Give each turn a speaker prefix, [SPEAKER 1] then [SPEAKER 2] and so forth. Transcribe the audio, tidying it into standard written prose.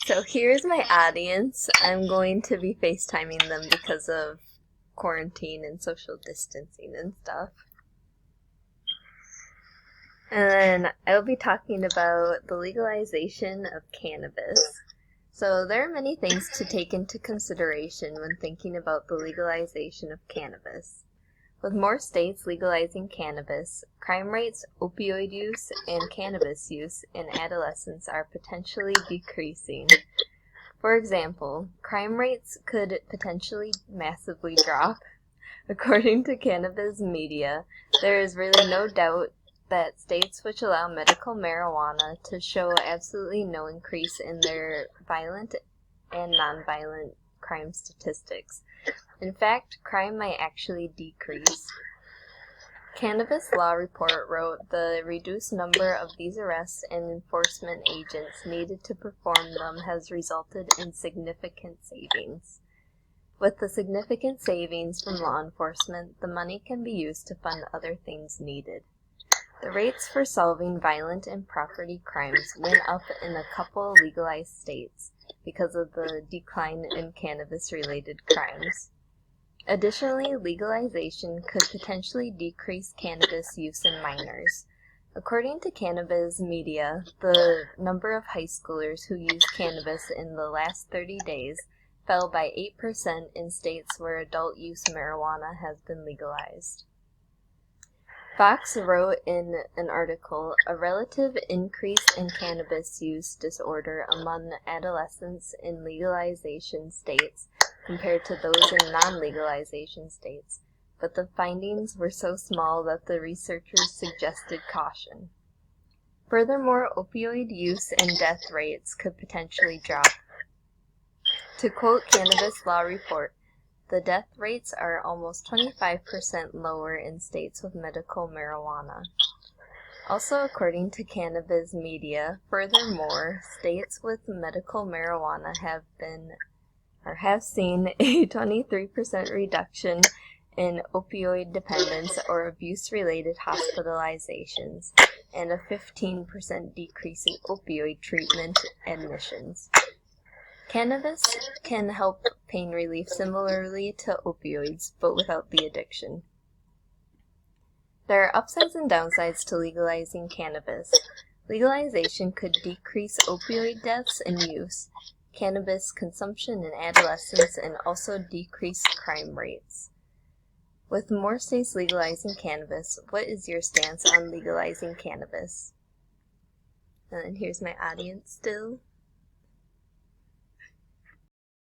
[SPEAKER 1] So here's my audience. I'm going to be FaceTiming them because of quarantine and social distancing and stuff. And then I'll be talking about the legalization of cannabis. So there are many things to take into consideration when thinking about the legalization of cannabis. With more states legalizing cannabis, crime rates, opioid use, and cannabis use in adolescents are potentially decreasing. For example, crime rates could potentially massively drop. According to Cannabis Media, there is really no doubt that states which allow medical marijuana to show absolutely no increase in their violent and nonviolent crime statistics. In fact, crime might actually decrease. Cannabis Law Report wrote the reduced number of these arrests and enforcement agents needed to perform them has resulted in significant savings. With the significant savings from law enforcement, the money can be used to fund other things needed. The rates for solving violent and property crimes went up in a couple legalized states because of the decline in cannabis-related crimes. Additionally, legalization could potentially decrease cannabis use in minors. According to Cannabis Media, the number of high schoolers who used cannabis in the last 30 days fell by 8% in states where adult use marijuana has been legalized. Fox wrote in an article, a relative increase in cannabis use disorder among adolescents in legalization states compared to those in non-legalization states, but the findings were so small that the researchers suggested caution. Furthermore, opioid use and death rates could potentially drop. To quote Cannabis Law Report, the death rates are almost 25% lower in states with medical marijuana. Also, according to Cannabis Media, furthermore, states with medical marijuana have seen a 23% reduction in opioid dependence or abuse-related hospitalizations, and a 15% decrease in opioid treatment admissions. Cannabis can help pain relief similarly to opioids, but without the addiction. There are upsides and downsides to legalizing cannabis. Legalization could decrease opioid deaths and use, cannabis consumption in adolescents, and also decrease crime rates. With more states legalizing cannabis, what is your stance on legalizing cannabis? And here's my audience still.